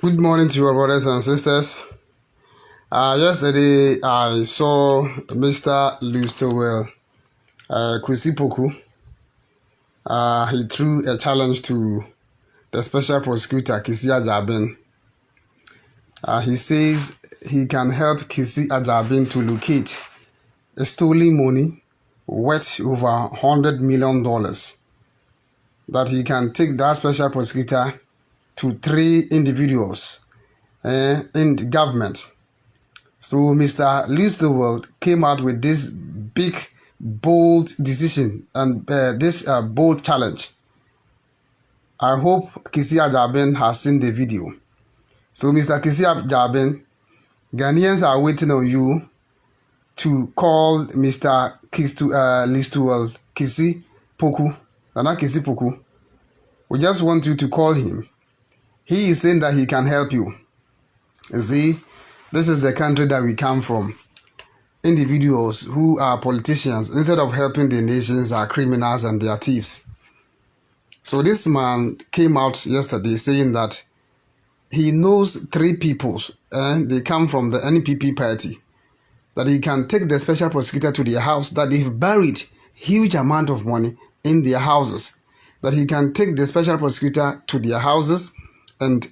Good morning to your brothers and sisters. Yesterday I saw Mr. Lustowel Kusi-Poku. He threw a challenge to the special prosecutor Kissi Agyaben. He says he can help Kissi Agyaben to locate a stolen money worth over $100 million. That he can take that special prosecutor to 3 individuals in the government. So Mr. Lustowel came out with this big, bold decision and this bold challenge. I hope Kissi Agyaben has seen the video. So Mr. Kissi Agyaben, Ghanaians are waiting on you to call Mr. Lustowel Kusi-Poku. Not Kusi-Poku. We just want you to call him. He is saying that he can help you. You see, this is the country that we come from. Individuals who are politicians, instead of helping the nations, are criminals and they are thieves. So this man came out yesterday saying that he knows 3 people and they come from the NPP party. That he can take the special prosecutor to their house, that they've buried huge amount of money in their houses. That he can take the special prosecutor to their houses and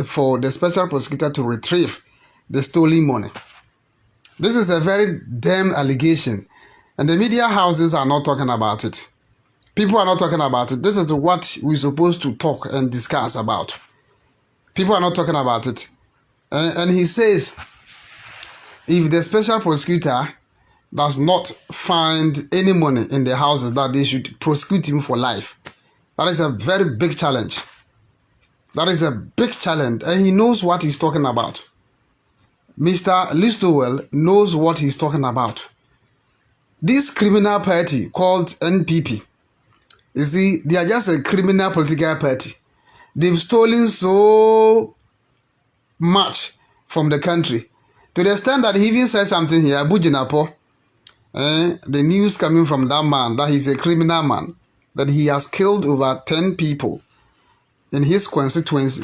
for the special prosecutor to retrieve the stolen money. This is a very damn allegation, and the media houses are not talking about it. People are not talking about it. This is what we're supposed to talk and discuss about. People are not talking about it. And he says, if the special prosecutor does not find any money in the houses, that they should prosecute him for life. That is a very big challenge. That is a big challenge, and he knows what he's talking about. Mr. Lustowel knows what he's talking about. This criminal party called NPP, you see, they are just a criminal political party. They've stolen so much from the country, to the extent that he even said something here, Bujinapo, the news coming from that man, that he's a criminal man, that he has killed over 10 people in his constituency,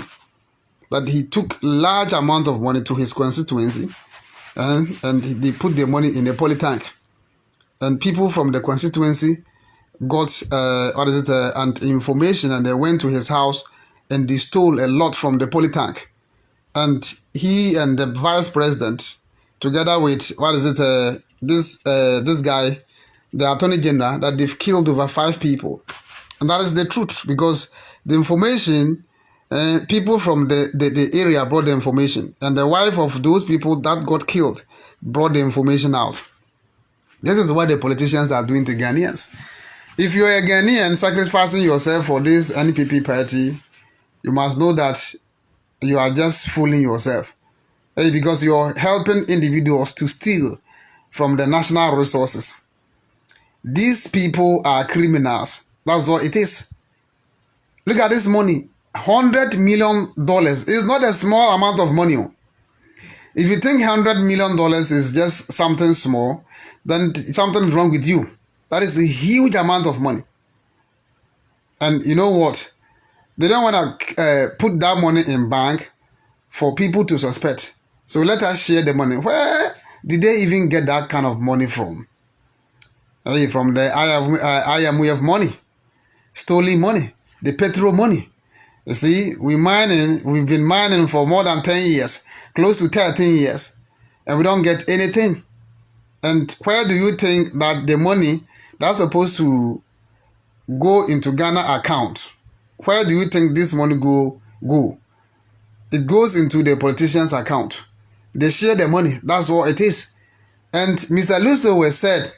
that he took large amount of money to his constituency and they put the money in a poly tank, and people from the constituency got and information, and they went to his house and they stole a lot from the poly tank. And he and the vice president, together with this guy, the attorney general, that they've killed over 5 people. And that is the truth, because the information, people from the area brought the information, and the wife of those people that got killed brought the information out. This is what the politicians are doing to Ghanaians. If you're a Ghanaian sacrificing yourself for this NPP party, you must know that you are just fooling yourself. Because you're helping individuals to steal from the national resources. These people are criminals. That's what it is. Look at this money. $100 million is not a small amount of money. If you think $100 million is just something small, then something is wrong with you. That is a huge amount of money. And you know what? They don't want to put that money in bank for people to suspect. So let us share the money. Where did they even get that kind of money from? From the IMF money, stolen money, the petrol money. You see, we've been mining for more than 10 years, close to 13 years, and we don't get anything. And where do you think that the money that's supposed to go into Ghana account, where do you think this money go? It goes into the politician's account. They share the money. That's what it is. And Mr. Lustowel said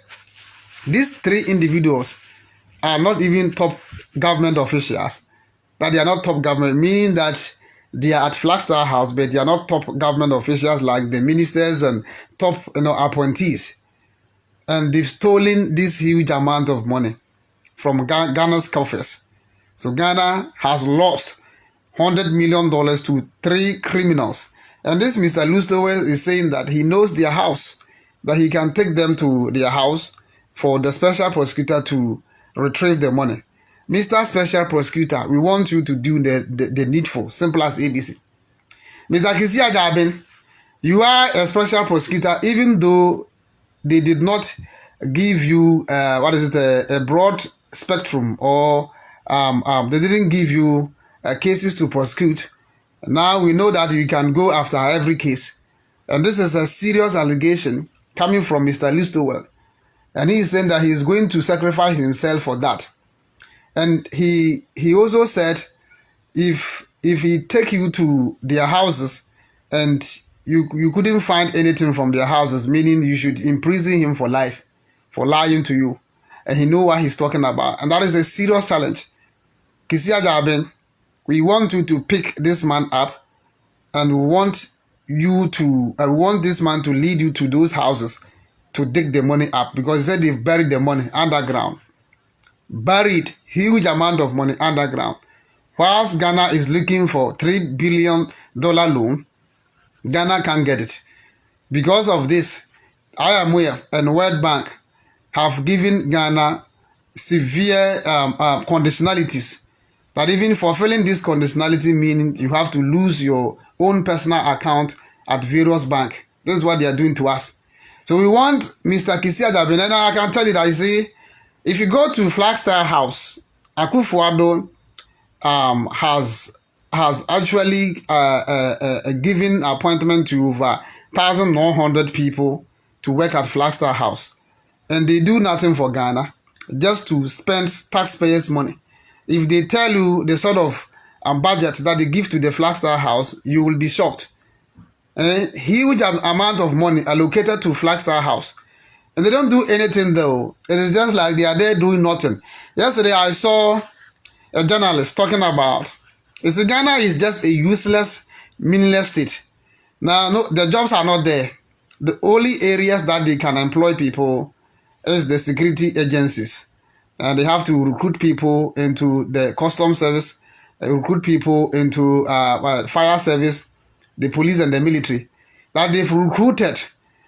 these 3 individuals are not even top government officials. That they are not top government, meaning that they are at Flagstaff House, but they are not top government officials like the ministers and top appointees. And they've stolen this huge amount of money from Ghana's coffers. So Ghana has lost $100 million to 3 criminals. And this Mr. Lustowel is saying that he knows their house, that he can take them to their house for the special prosecutor to retrieve the money. Mr. Special Prosecutor, we want you to do the needful, simple as ABC. Mr. Kissi Agyaben, you are a special prosecutor, even though they did not give you a broad spectrum, or they didn't give you cases to prosecute. Now we know that you can go after every case, and this is a serious allegation coming from Mr. Listowell, and he is saying that he is going to sacrifice himself for that. And he also said if he take you to their houses and you couldn't find anything from their houses, meaning you should imprison him for life for lying to you, and he know what he's talking about, and that is a serious challenge. Kissi Agyaben, we want you to pick this man up, and we want this man to lead you to those houses to dig the money up, because he said they've buried the money underground. Buried huge amount of money underground. Whilst Ghana is looking for $3 billion loan, Ghana can't get it. Because of this, IMF and World Bank have given Ghana severe conditionalities. That even fulfilling this conditionality meaning you have to lose your own personal account at various banks. This is what they are doing to us. So we want Mr. Kissi Agyaben, and I can tell you that, you see, if you go to Flagstaff House, Akufo-Addo has actually given appointment to over 1,900 people to work at Flagstaff House, and they do nothing for Ghana, just to spend taxpayers' money. If they tell you the sort of budget that they give to the Flagstaff House, you will be shocked. A huge amount of money allocated to Flagstaff House. And they don't do anything though. It is just like they are there doing nothing. Yesterday I saw a journalist talking about, Ghana is just a useless, meaningless state. Now, no, the jobs are not there. The only areas that they can employ people is the security agencies. And they have to recruit people into the custom service, recruit people into fire service, the police and the military. That they've recruited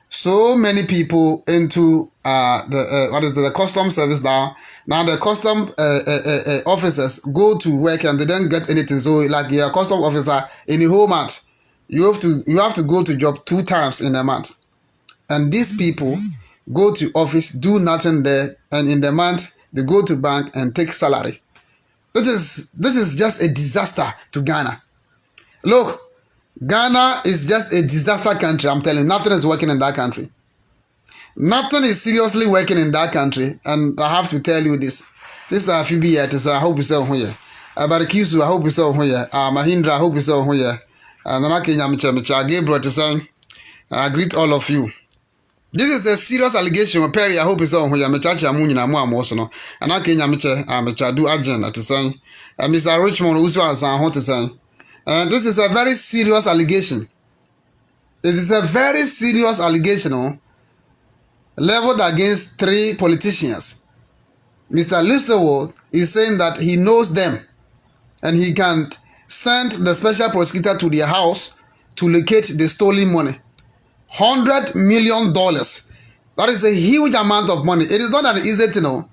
so many people into the custom service now. Now the custom officers go to work and they don't get anything. So like you're a custom officer in a whole month, you have to go to job 2 times in a month. And these people go to office, do nothing there, and in the month they go to bank and take salary. This is just a disaster to Ghana. Look, Ghana is just a disaster country. I'm telling you, nothing is working in that country. Nothing is seriously working in that country, and I have to tell you this. This is a few years. I hope you saw here. Barikisu, I hope you saw here. Mahindra, I hope you saw here. Nana Kenya Micha Gabriel to say, I greet all of you. This is a serious allegation. Perry, I hope you saw here. Michacha Munina Muamosono. And I Kenya Micha do agent to say, Mr. Richmond Uswa and San to say. This is a very serious allegation. It is a very serious allegation leveled against 3 politicians. Mr. Listowell is saying that he knows them and he can send the special prosecutor to their house to locate the stolen money. $100 million. That is a huge amount of money. It is not an easy thing.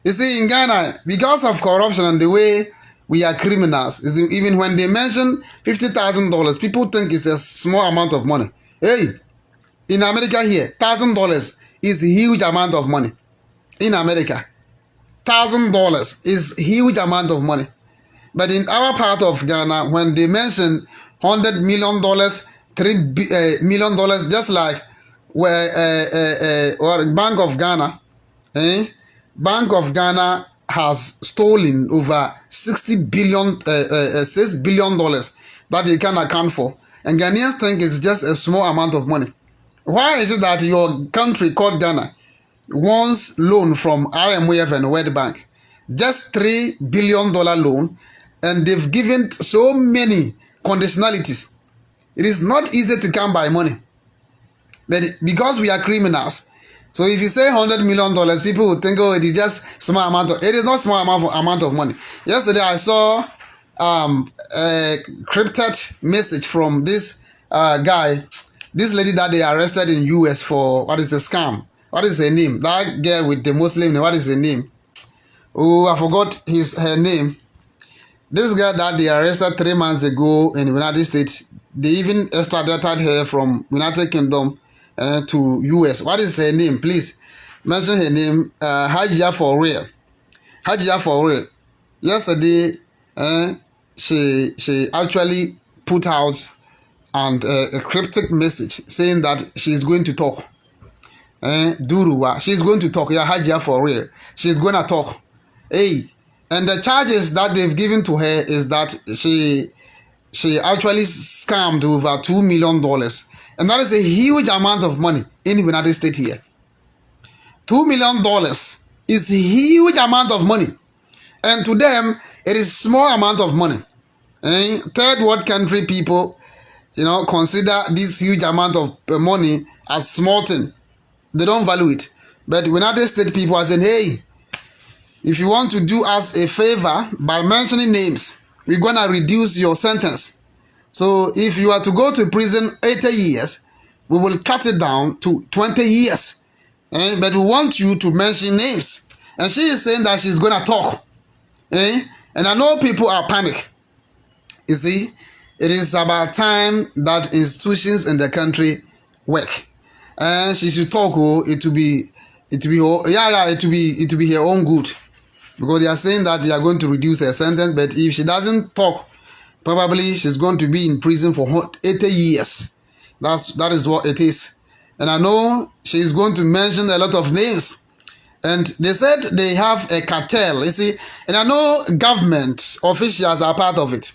You see, in Ghana, because of corruption and the way we are criminals, even when they mention $50,000, people think it's a small amount of money. Hey, in America here, $1,000 is a huge amount of money. In America, $1,000 is a huge amount of money. But in our part of Ghana, when they mention $100 million, $3 million, just like where Bank of Ghana, Bank of Ghana has stolen over $6 billion that they can account for. And Ghanaians think it's just a small amount of money. Why is it that your country called Ghana wants loan from IMF and World Bank? Just $3 billion loan, and they've given so many conditionalities. It is not easy to come by money. But because we are criminals, so if you say $100 million, people will think, oh, it is just small amount of. It is not small amount of money. Yesterday I saw a crypted message from this guy, this lady that they arrested in US for what is a scam. What is her name? That girl with the Muslim name. What is her name? Oh, I forgot her name. This girl that they arrested 3 months ago in the United States, they even extradited her from United Kingdom to US. What is her name? Please mention her name. Hajia for real. Hajia for real. Yesterday, she actually put out a cryptic message saying that she's going to talk. Duruwa, she's going to talk. Yeah, Hajia for real. She's going to talk. Hey, and the charges that they've given to her is that she actually scammed over $2 million. And that is a huge amount of money in the United States here. $2 million is a huge amount of money. And to them, it is small amount of money. Third world country people, consider this huge amount of money as small thing. They don't value it. But United States people are saying, hey, if you want to do us a favor by mentioning names, we're going to reduce your sentence. So if you are to go to prison 80 years, we will cut it down to 20 years. But we want you to mention names. And she is saying that she's going to talk. And I know people are panic. You see, it is about time that institutions in the country work. And she should talk. It will be her own good. Because they are saying that they are going to reduce her sentence, but if she doesn't talk, probably she's going to be in prison for 80 years. That is what it is. And I know she's going to mention a lot of names. And they said they have a cartel, you see. And I know government officials are part of it.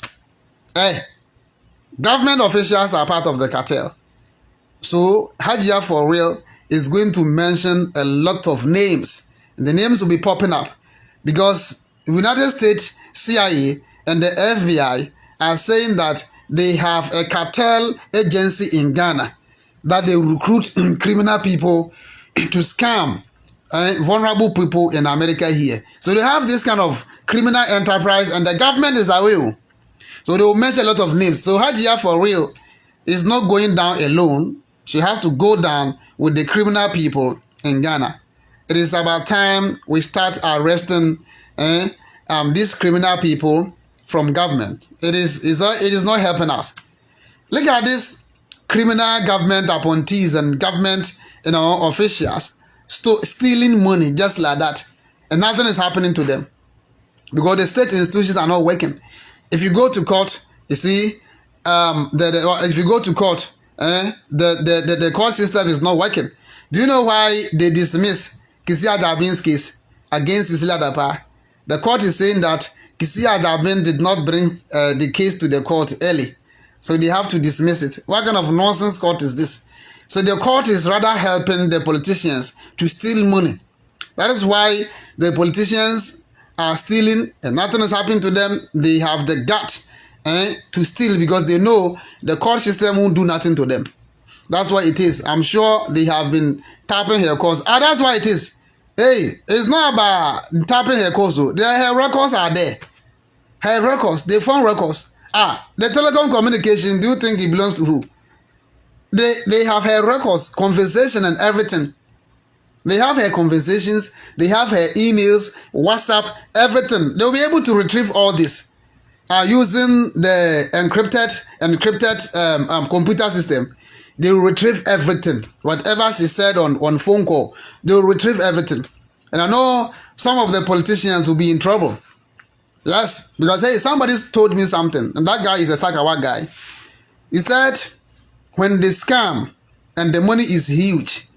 Government officials are part of the cartel. So Hajia for real is going to mention a lot of names. And the names will be popping up. Because the United States CIA and the FBI are saying that they have a cartel agency in Ghana that they recruit criminal people to scam vulnerable people in America here. So they have this kind of criminal enterprise and the government is away. So they will mention a lot of names. So Hajia for real is not going down alone. She has to go down with the criminal people in Ghana. It is about time we start arresting these criminal people from government. It is not helping us. Look at this criminal government appointees and government officials stealing money just like that, and nothing is happening to them because the state institutions are not working. If you go to court, you see, if you go to court, the court system is not working. Do you know why they dismiss Kissi Agyaben's case against Kissi Agyaben? The court is saying that Kissi Agyaben did not bring the case to the court early. So they have to dismiss it. What kind of nonsense court is this? So the court is rather helping the politicians to steal money. That is why the politicians are stealing and nothing is happening to them. They have the gut to steal because they know the court system won't do nothing to them. That's why it is. I'm sure they have been tapping her cause. That's why it is. Hey, it's not about tapping her cause. Her records are there. Her records, they found records. The telecom communication, do you think it belongs to who? They have her records, conversation and everything. They have her conversations, they have her emails, WhatsApp, everything. They'll be able to retrieve all this using the encrypted computer system. They will retrieve everything. Whatever she said on phone call, they will retrieve everything. And I know some of the politicians will be in trouble. Yes, because hey, somebody told me something, and that guy is a Sakawa guy. He said, when they scam and the money is huge,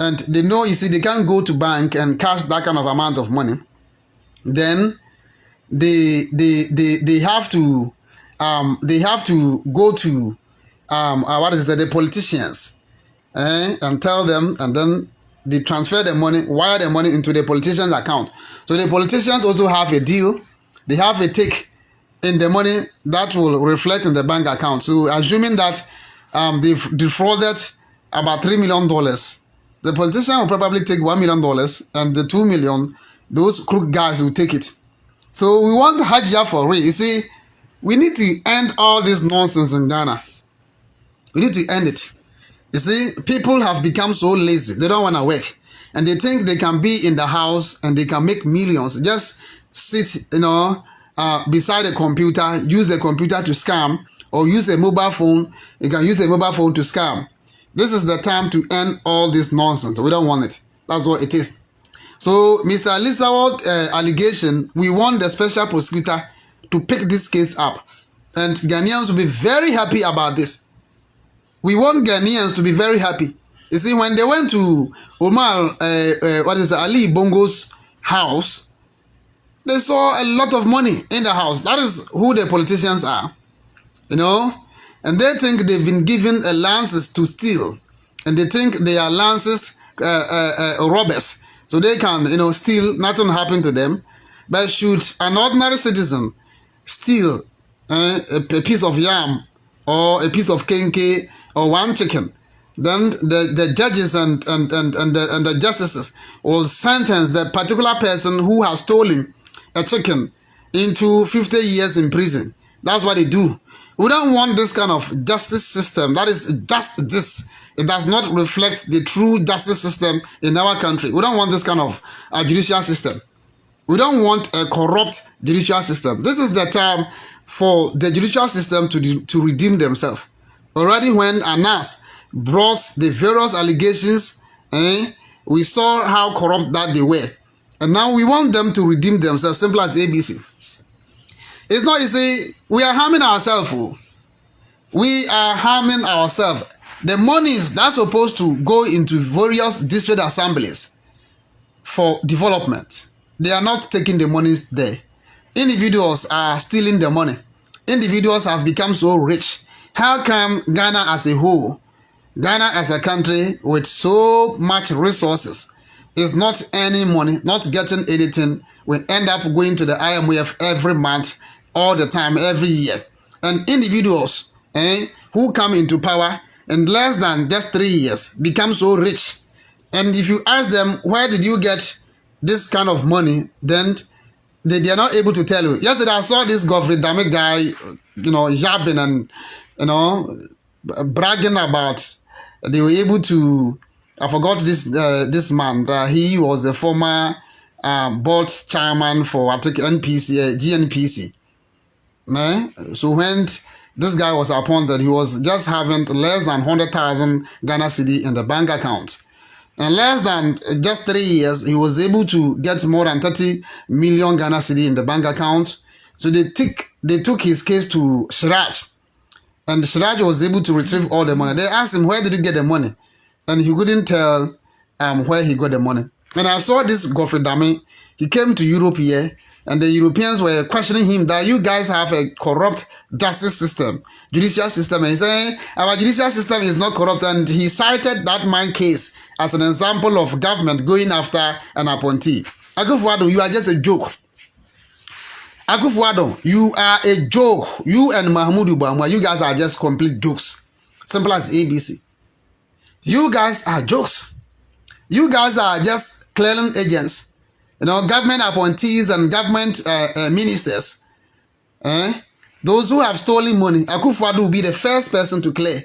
and they know, you see, they can't go to bank and cash that kind of amount of money, then they have to go to the politicians and tell them, and then they transfer the money, wire the money into the politician's account. So the politicians also have a deal. They have a take in the money that will reflect in the bank account. So assuming that they've defrauded about $3 million, the politician will probably take $1 million, and the $2 million, those crook guys will take it. So we want Hajia for real. You see, we need to end all this nonsense in Ghana. We need to end it. You see, people have become so lazy. They don't want to work. and they think they can be in the house and they can make millions. Just sit, beside a computer, use the computer to scam, or use a mobile phone. You can use a mobile phone to scam. This is the time to end all this nonsense. We don't want it. That's what it is. So, Mr. Lisawot allegation, we want the special prosecutor to pick this case up. And Ghanaians will be very happy about this. We want Ghanaians to be very happy. You see, when they went to Omar, Ali Bongo's house, they saw a lot of money in the house. That is who the politicians are, And they think they've been given lances to steal. And they think they are lances robbers. So they can, steal, nothing happen to them. But should an ordinary citizen steal a piece of yam or a piece of kenke or one chicken, then the judges and the justices will sentence the particular person who has stolen a chicken into 50 years in prison. That's what they do. We don't want this kind of justice system. That is just this. It does not reflect the true justice system in our country. We don't want this kind of judicial system. We don't want a corrupt judicial system. This is the time for the judicial system to redeem themselves. Already when Anas brought the various allegations, we saw how corrupt that they were. And now we want them to redeem themselves, simple as ABC. It's not easy. We are harming ourselves. We are harming ourselves. The monies that's supposed to go into various district assemblies for development, they are not taking the monies there. Individuals are stealing the money. Individuals have become so rich. How come Ghana as a whole, Ghana as a country with so much resources, is not earning money, not getting anything? We end up going to the IMF every month, all the time, every year. And individuals who come into power in less than just 3 years become so rich. And if you ask them, where did you get this kind of money, then they are not able to tell you. Yesterday I saw this Godfrey Dame guy, yapping and, bragging about they were able to, I forgot this man, he was the former board chairman for NPC, GNPC. So when this guy was appointed, he was just having less than 100,000 Ghana cedi in the bank account. In less than just 3 years, he was able to get more than 30 million Ghana cedi in the bank account. So they took his case to Siraj. And Siraj was able to retrieve all the money. They asked him, where did you get the money? And he couldn't tell where he got the money. And I saw this Godfrey Dame. He came to Europe here. And the Europeans were questioning him that you guys have a corrupt justice system, judicial system. And he said, our judicial system is not corrupt. And he cited that man case as an example of government going after an appointee. Akufo-Addo, you are just a joke. Akufo-Addo, you are a joke. You and Mahmoud Bamwa, you guys are just complete jokes. Simple as ABC. You guys are jokes. You guys are just clearing agents. Government appointees and government ministers, those who have stolen money. Akufo-Addo will be the first person to clear.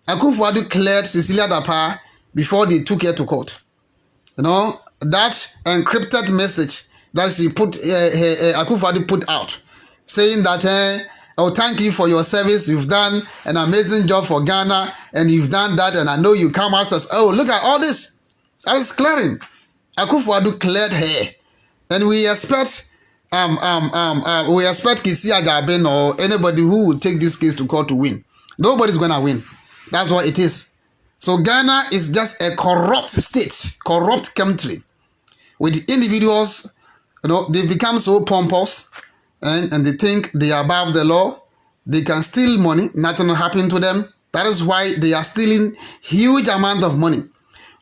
Akufo-Addo cleared Cecilia Dapa before they took her to court. That encrypted message that she put, Akufo-Addo put out, saying that, oh, thank you for your service. You've done an amazing job for Ghana, and you've done that, and I know you come out as, oh, look at all this. That is clearing. Akufo-Addo cleared her, and we expect Kissi Agyaben or anybody who will take this case to court to win. Nobody's gonna win. That's what it is. So Ghana is just a corrupt state, corrupt country, with individuals. They become so pompous, and they think they are above the law. They can steal money. Nothing will happen to them. That is why they are stealing huge amount of money.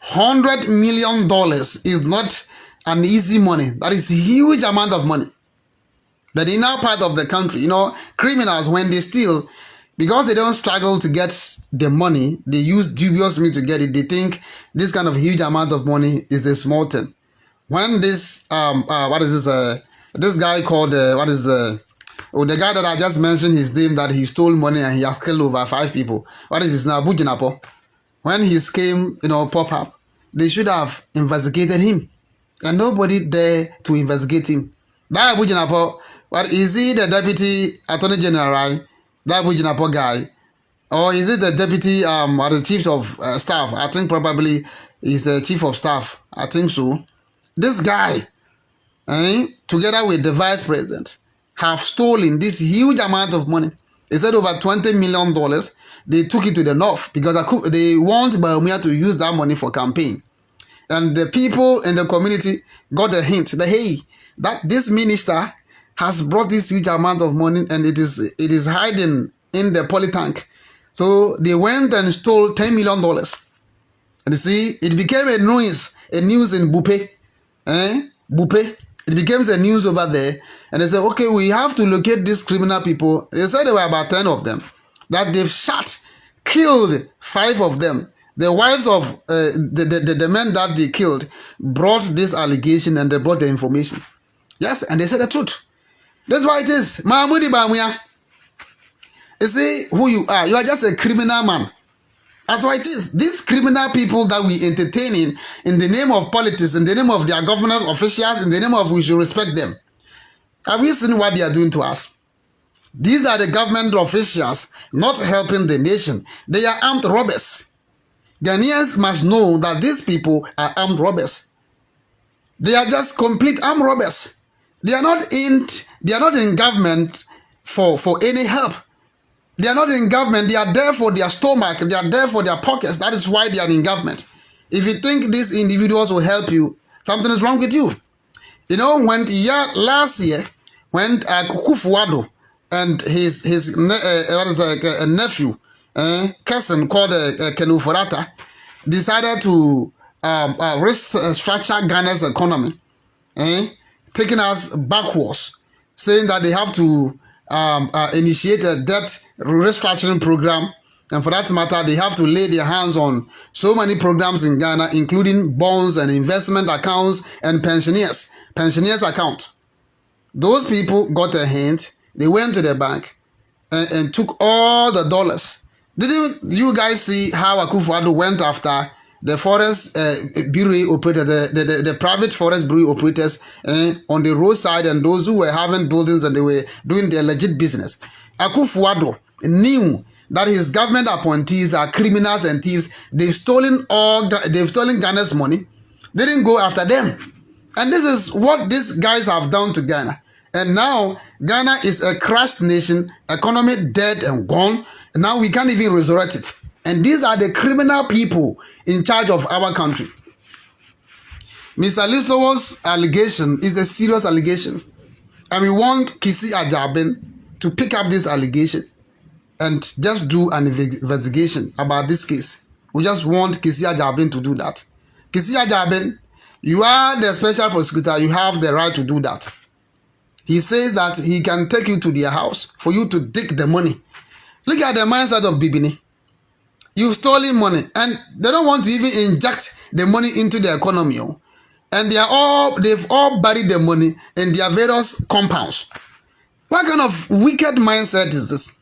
$100 million is not an easy money. That is a huge amount of money. But in our part of the country, criminals, when they steal, because they don't struggle to get the money, they use dubious means to get it. They think this kind of huge amount of money is a small thing. When this, this guy called, the guy that I just mentioned his name, that he stole money and he has killed over 5 people. What is his name? Bujinapo. When his came, pop up, they should have investigated him. And nobody dare to investigate him. That Abu Jinapo, what is he the deputy attorney general, right? That Abu Jinapo guy? Or is it the deputy or the chief of staff? I think probably he's the chief of staff. I think so. This guy, together with the vice president, have stolen this huge amount of money. They said over $20 million. They took it to the north because they want Bawumia to use that money for campaign. And the people in the community got a hint that, hey, that this minister has brought this huge amount of money and it is hiding in the poly tank. So they went and stole $10 million. And you see, it became a news in Bupe. Bupe. It became a news over there. And they said, okay, we have to locate these criminal people. They said there were about 10 of them. That they've shot, killed 5 of them. The wives of the men that they killed brought this allegation and they brought the information. Yes, and they said the truth. That's why it is. Mahmoudi Bawumia. You see who you are. You are just a criminal man. That's why it is. These criminal people that we entertain in the name of politics, in the name of their government officials, in the name of we should respect them. Have you seen what they are doing to us? These are the government officials not helping the nation. They are armed robbers. Ghanaians must know that these people are armed robbers. They are just complete armed robbers. They are not in government for any help. They are not in government. They are there for their stomach. They are there for their pockets. That is why they are in government. If you think these individuals will help you, something is wrong with you. You know, last year, when Kufuado and his nephew, cousin called Kenu Forata, decided to restructure Ghana's economy, taking us backwards, saying that they have to initiate a debt restructuring program, and for that matter, they have to lay their hands on so many programs in Ghana, including bonds and investment accounts and pensioners account. Those people got a hint. They went to the bank and took all the dollars. Didn't you guys see how Akufo-Addo went after the forest bureau operator, the private forest bureau operators on the roadside and those who were having buildings and they were doing their legit business? Akufo-Addo knew that his government appointees are criminals and thieves. They've stolen Ghana's money. They didn't go after them. And this is what these guys have done to Ghana. And now Ghana is a crashed nation, economy dead and gone. And now we can't even resurrect it. And these are the criminal people in charge of our country. Mr. Listowo's allegation is a serious allegation. And we want Kissi Agyaben to pick up this allegation and just do an investigation about this case. We just want Kissi Agyaben to do that. Kissi Agyaben, you are the special prosecutor. You have the right to do that. He says that he can take you to their house for you to take the money. Look at the mindset of Bibini. You've stolen money and they don't want to even inject the money into the economy. And they've all buried the money in their various compounds. What kind of wicked mindset is this?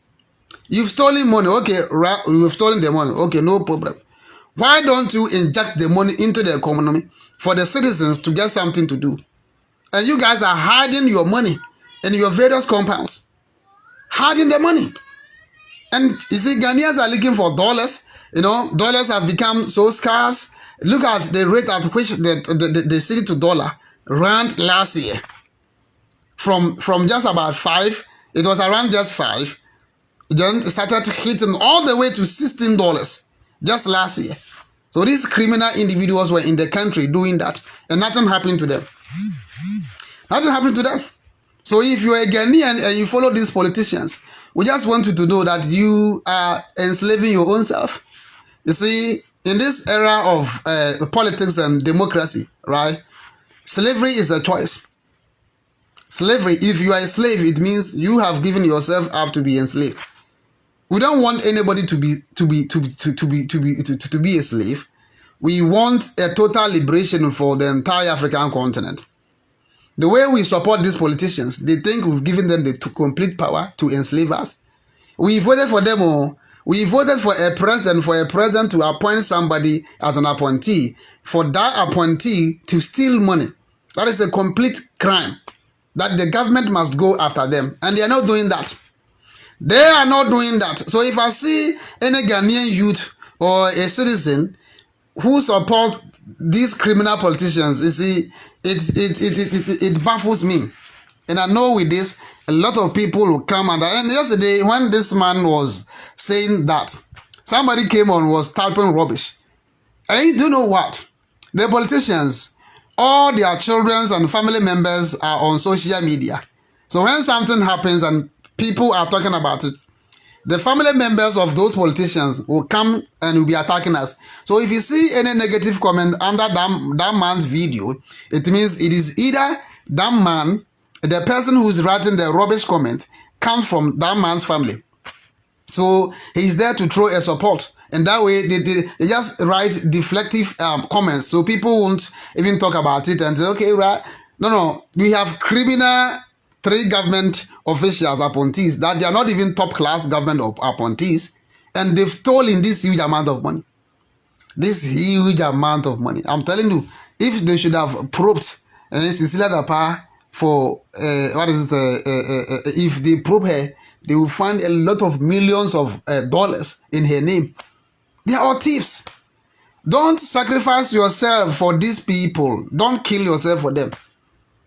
You've stolen money. Okay, you've stolen the money. Okay, no problem. Why don't you inject the money into the economy for the citizens to get something to do? And you guys are hiding your money in your various compounds. Hiding the money. And you see, Ghanaians are looking for dollars. You know, dollars have become so scarce. Look at the rate at which the city to dollar ran last year. From just about 5, it was around just 5. Then it started hitting all the way to $16 just last year. So these criminal individuals were in the country doing that, and nothing happened to them. Nothing happened to them. So if you're a Ghanaian and you follow these politicians, we just want you to know that you are enslaving your own self. You see, in this era of politics and democracy, right? Slavery is a choice. Slavery, if you are a slave, it means you have given yourself up to be enslaved. We don't want anybody to be a slave. We want a total liberation for the entire African continent. The way we support these politicians, they think we've given them the complete power to enslave us. We voted for them, We voted for a president to appoint somebody as an appointee, for that appointee to steal money. That is a complete crime that the government must go after them. And they are not doing that. They are not doing that. So if I see any Ghanaian youth or a citizen who support these criminal politicians, you see, it baffles me. And I know with this, a lot of people will come and yesterday when this man was saying that, somebody came on was typing rubbish. And you do know what? The politicians, all their children and family members are on social media. So when something happens and people are talking about it, the family members of those politicians will come and will be attacking us. So if you see any negative comment under that man's video, it means it is either that man, the person who's writing the rubbish comment, comes from that man's family. So he's there to throw a support. And that way, they just write deflective comments. So people won't even talk about it and say, okay, right. No. We have criminal 3 government officials, appointees, that they are not even top class government appointees. And they've stolen this huge amount of money. This huge amount of money. I'm telling you, if they should have probed Cecilia Dapa for, if they probe her, they will find a lot of millions of dollars in her name. They are all thieves. Don't sacrifice yourself for these people. Don't kill yourself for them.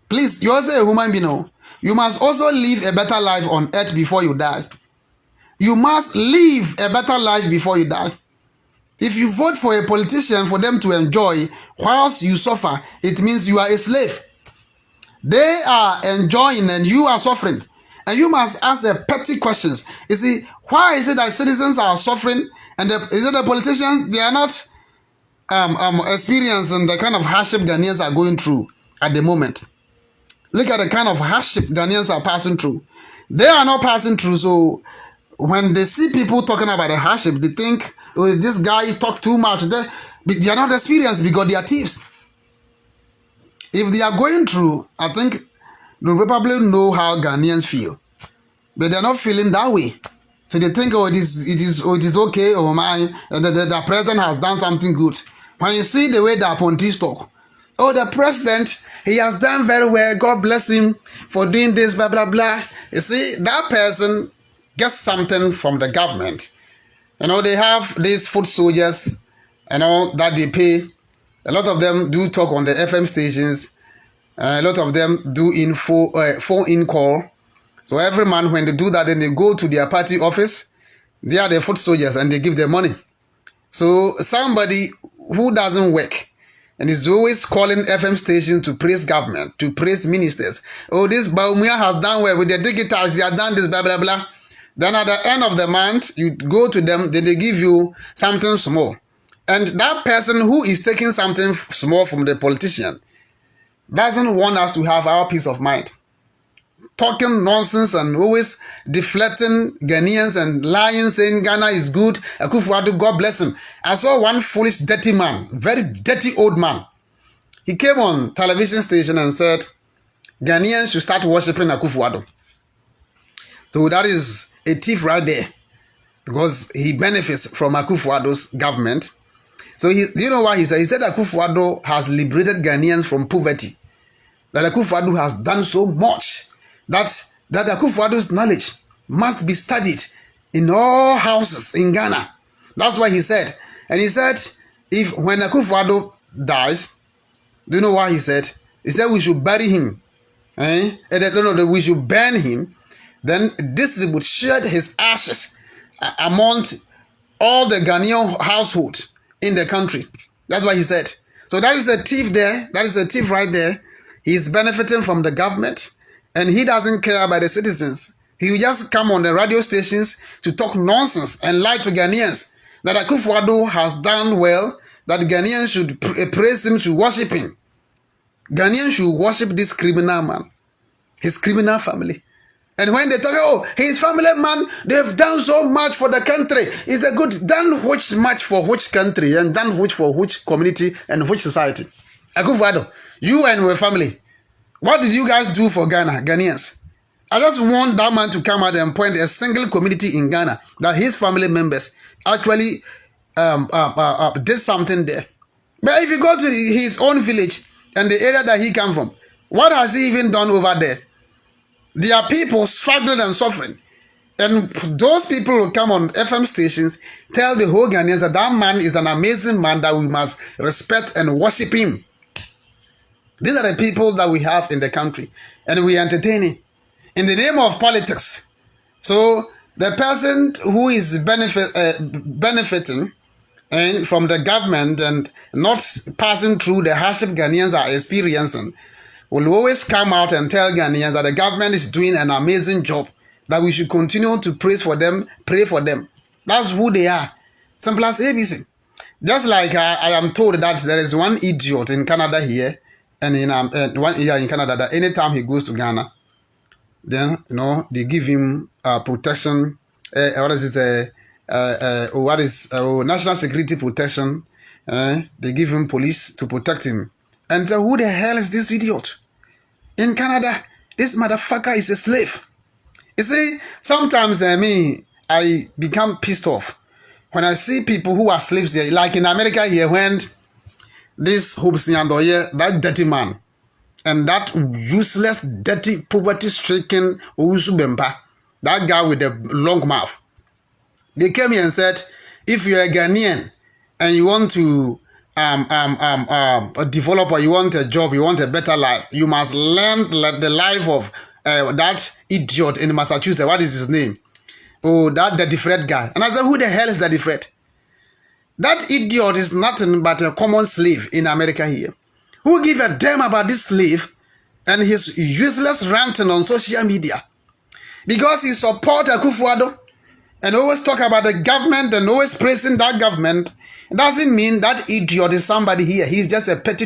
Please, you're also a human being. You must also live a better life on earth before you die. You must live a better life before you die. If you vote for a politician for them to enjoy whilst you suffer, it means you are a slave. They are enjoying and you are suffering. And you must ask the petty questions. You see, why is it that citizens are suffering and is it the politicians, they are not experiencing the kind of hardship Ghanaians are going through at the moment? Look at the kind of hardship Ghanaians are passing through. They are not passing through, so when they see people talking about the hardship, they think, oh, this guy talk too much. They are not experienced because they are thieves. If they are going through, I think they will probably know how Ghanaians feel. But they are not feeling that way. So they think, oh, it is okay, oh my, the president has done something good. When you see the way the appointees talk, oh, the president, he has done very well, God bless him for doing this, blah, blah, blah. You see, that person gets something from the government. You know, they have these foot soldiers, you know, that they pay. A lot of them do talk on the FM stations. A lot of them do phone-in call. So every man, when they do that, then they go to their party office. They are the foot soldiers and they give them money. So somebody who doesn't work and is always calling FM station to praise government, to praise ministers. Oh, this Baumia has done well with the digitals. He has done this, blah, blah, blah. Then at the end of the month, you go to them, then they give you something small. And that person who is taking something small from the politician doesn't want us to have our peace of mind. Talking nonsense and always deflecting Ghanaians and lying, saying Ghana is good. Akufo-Addo, God bless him. I saw one foolish, dirty man, very dirty old man. He came on television station and said, Ghanaians should start worshipping Akufo-Addo. So that is a thief right there, because he benefits from Akufo-Addo's government. So do you know what he said? He said Akufo-Addo has liberated Ghanaians from poverty. That Akufo-Addo has done so much that Akufo-Addo's knowledge must be studied in all houses in Ghana. That's why he said. And he said, when Akufo-Addo dies, do you know what he said? He said we should bury him. We should burn him, then share his ashes among all the Ghanaian households in the country. That's what he said. So that is a thief there. That is a thief right there. He's benefiting from the government and he doesn't care about the citizens. He will just come on the radio stations to talk nonsense and lie to Ghanaians that Akufo-Addo has done well, that Ghanaians should praise him, should worship him. Ghanaians should worship this criminal man, his criminal family. And when they talk, oh, his family man, they've done so much for the country. Is a good done which much for which country and done which for which community and which society? Akufo-Addo, you and your family, what did you guys do for Ghana, Ghanaians? I just want that man to come out and point a single community in Ghana that his family members actually did something there. But if you go to his own village and the area that he come from, what has he even done over there? There are people struggling and suffering. And those people who come on FM stations tell the whole Ghanaians that that man is an amazing man that we must respect and worship him. These are the people that we have in the country, and we are entertaining in the name of politics. So the person who is benefiting from the government and not passing through the hardship Ghanaians are experiencing will always come out and tell Ghanaians that the government is doing an amazing job, that we should continue to praise for them, pray for them. That's who they are. Simple as ABC. Just like I am told that there is one idiot in Canada here, and in 1 year in Canada, that anytime he goes to Ghana, then they give him protection. National security protection. They give him police to protect him. And who the hell is this idiot? In Canada, this motherfucker is a slave. You see, sometimes I become pissed off when I see people who are slaves here, like in America here, when this Hobbs Nyandoye, that dirty man, and that useless, dirty, poverty-stricken Owusu Bemba, that guy with the long mouth, they came here and said, if you're a Ghanaian and you want to develop, or you want a job, you want a better life, you must learn the life of that idiot in Massachusetts. What is his name? Oh, that Daddy Fred guy. And I said, who the hell is Daddy Fred? That idiot is nothing but a common slave in America here. Who give a damn about this slave and his useless ranting on social media? Because he support Akufo-Addo and always talk about the government and always praising that government, it doesn't mean that idiot is somebody here. He's just a petty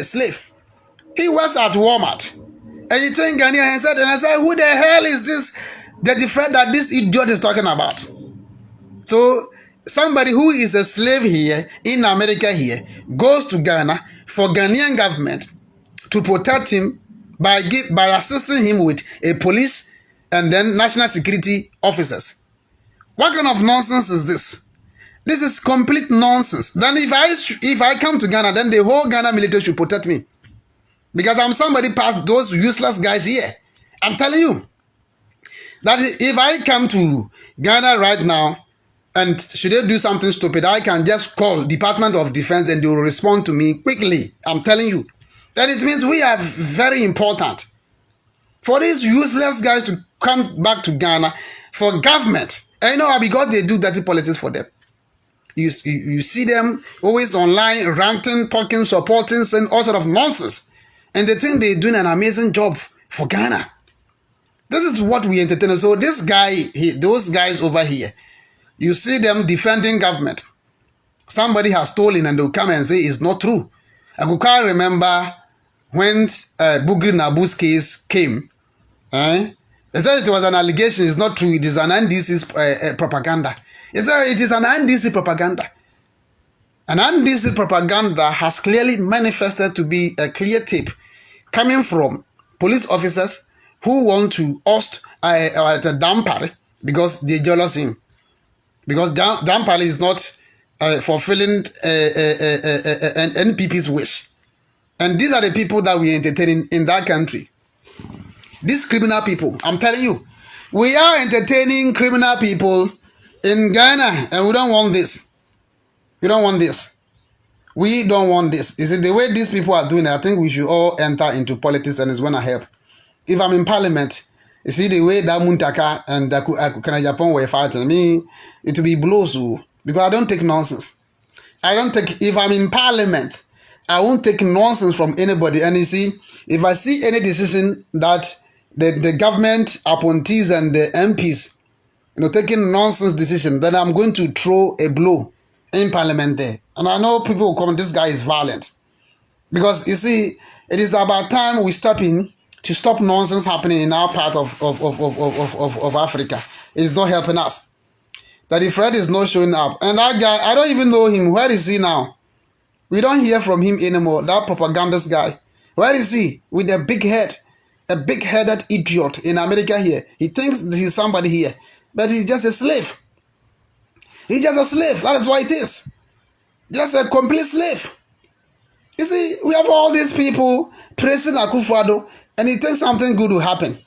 slave. He works at Walmart. And you think Ghanaian and I said, who the hell is this? The difference that this idiot is talking about. So somebody who is a slave here in America here goes to Ghana for Ghanaian government to protect him by assisting him with a police and then national security officers. What kind of nonsense is this? This is complete nonsense. Then if I come to Ghana, then the whole Ghana military should protect me. Because I'm somebody past those useless guys here. I'm telling you that if I come to Ghana right now and should they do something stupid, I can just call Department of Defense and they will respond to me quickly. I'm telling you. That it means we are very important. For these useless guys to come back to Ghana for government. And because they do dirty politics for them. You see them always online, ranting, talking, supporting, saying all sort of nonsense. And they think they're doing an amazing job for Ghana. This is what we entertain. So this guy, those guys over here, you see them defending government. Somebody has stolen and they'll come and say it's not true. I can't remember when Bugri Nabu's case came. They said it was an allegation. It's not true. It is an NDC propaganda. It is an NDC propaganda. An NDC propaganda has clearly manifested to be a clear tape coming from police officers who want to oust Dampare because they jealous him. Because Dampare is not fulfilling an NPP's wish. And these are the people that we entertain in that country. These criminal people, I'm telling you, we are entertaining criminal people in Ghana, and we don't want this. We don't want this. We don't want this. Is it the way these people are doing it? I think we should all enter into politics, and it's going to help. If I'm in parliament, you see the way that Muntaka and Japan were fighting me, it will be blows, because I don't take nonsense. If I'm in parliament, I won't take nonsense from anybody. And you see, if I see any decision that the government appointees and the MPs, taking nonsense decision, then I'm going to throw a blow in parliament there. And I know people will come, this guy is violent. Because you see, it is about time we step in to stop nonsense happening in our part of Africa. It's not helping us. Daddy Fred is not showing up. And that guy, I don't even know him. Where is he now? We don't hear from him anymore. That propagandist guy. Where is he? With a big head. a big-headed idiot in America here. He thinks he's somebody here, but he's just a slave. He's just a slave. That is what it is. Just a complete slave. You see, we have all these people praising Akufo-Addo, and he thinks something good will happen.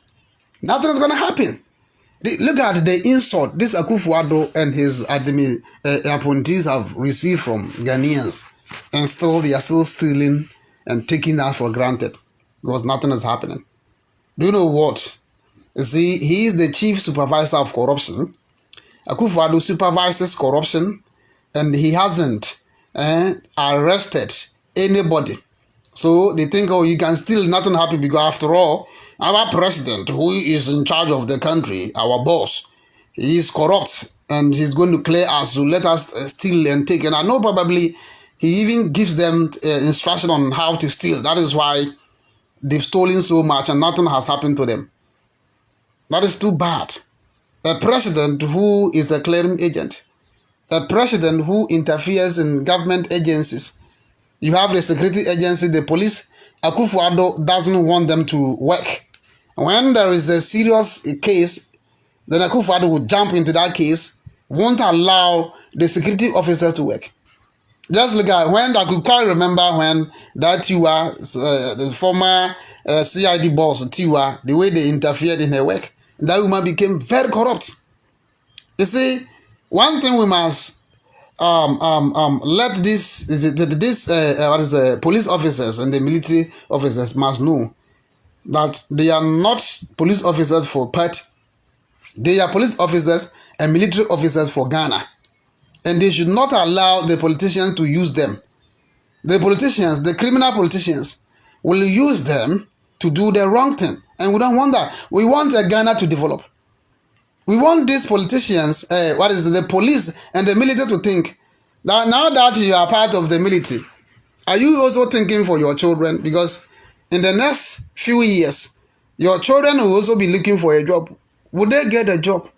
Nothing is going to happen. Look at the insult this Akufo-Addo and his appointees have received from Ghanaians, and still they are still stealing and taking that for granted because nothing is happening. Do you know what? You see, he is the chief supervisor of corruption. Akufo-Addo supervises corruption, and he hasn't arrested anybody. So they think, oh, you can steal, nothing happen, because after all, our president, who is in charge of the country, our boss, he is corrupt, and he's going to clear us to let us steal and take. And I know probably he even gives them instruction on how to steal. That is why they've stolen so much and nothing has happened to them. That is too bad. A president who is a clearing agent, a president who interferes in government agencies. You have the security agency, the police. Akufo-Addo doesn't want them to work. When there is a serious case, then Akufo-Addo will jump into that case, won't allow the security officer to work. Just look at when I could quite remember when that Tiwa, the former CID boss Tiwa, the way they interfered in her work, that woman became very corrupt. You see, one thing we must let police officers and the military officers must know that they are not police officers for party. They are police officers and military officers for Ghana. And they should not allow the politicians to use them. The politicians, the criminal politicians, will use them to do the wrong thing. And we don't want that. We want Ghana to develop. We want these politicians, the police and the military to think that now that you are part of the military, are you also thinking for your children? Because in the next few years, your children will also be looking for a job. Would they get a job?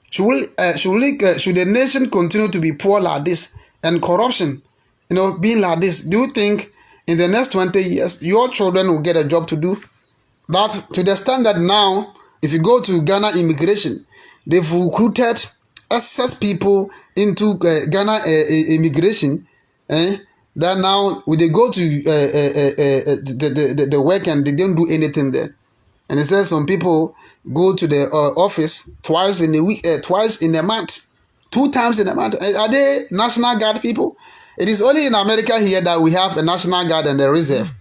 Should the nation continue to be poor like this and corruption, being like this? Do you think in the next 20 years, your children will get a job to do? But to the standard now, if you go to Ghana immigration, they've recruited excess people into Ghana immigration. Then now, when they go to the work and they don't do anything there. And it says some people go to the office twice in a week, twice in a month, 2 times in a month. Are they National Guard people? It is only in America here that we have a National Guard and a reserve.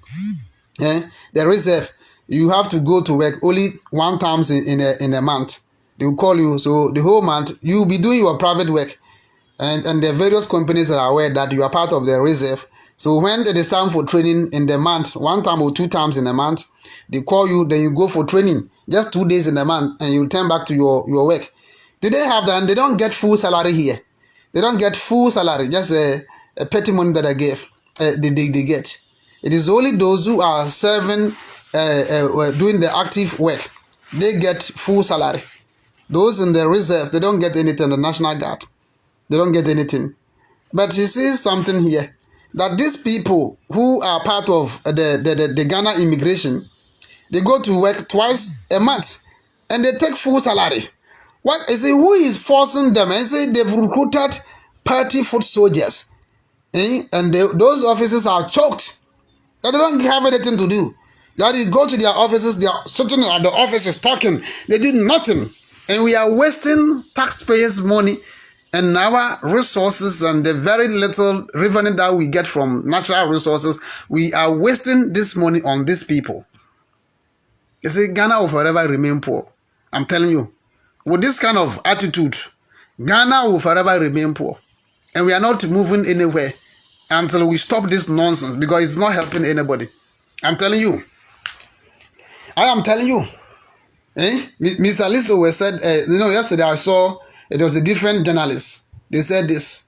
The reserve, you have to go to work only 1 time in a month. They will call you, so the whole month you will be doing your private work, and the various companies are aware that you are part of the reserve. So when it is time for training in the month, 1 time or 2 times in a month, they call you, then you go for training, just 2 days in a month, and you return back to your work. Do they have that? And they don't get full salary here. They don't get full salary, just a petty money that they get. It is only those who are serving, doing the active work, they get full salary. Those in the reserve, they don't get anything. The National Guard, they don't get anything. But you see something here, that these people who are part of the Ghana immigration, they go to work twice a month and they take full salary. What is it? Who is forcing them? I say they've recruited party foot soldiers, and those officers are choked. They don't have anything to do. They go to their offices, they are sitting at the offices talking. They did nothing. And we are wasting taxpayers' money and our resources and the very little revenue that we get from natural resources. We are wasting this money on these people. You see, Ghana will forever remain poor. I'm telling you. With this kind of attitude, Ghana will forever remain poor. And we are not moving anywhere until we stop this nonsense, because it's not helping anybody. I'm telling you. I am telling you. Mr. Listo said, yesterday I saw it was a different journalist. They said this,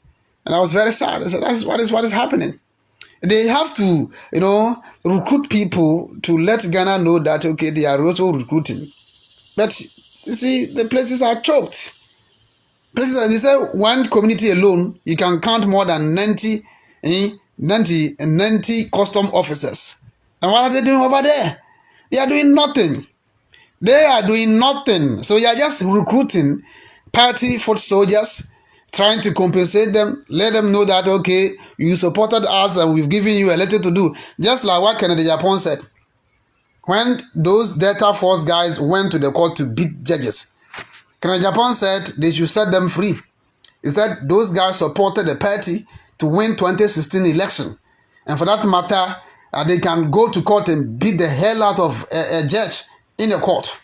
and I was very sad. I said, that's what is happening. They have to, recruit people to let Ghana know that, okay, they are also recruiting. But, you see, the places are choked. They say one community alone, you can count more than 90 custom officers. And what are they doing over there? They are doing nothing. They are doing nothing. So you are just recruiting party foot soldiers, trying to compensate them, let them know that, okay, you supported us and we've given you a little to do. Just like what Kennedy Japan said. When those Delta Force guys went to the court to beat judges, Kennedy Japan said they should set them free. He said those guys supported the party to win 2016 election. And for that matter, they can go to court and beat the hell out of a judge in the court.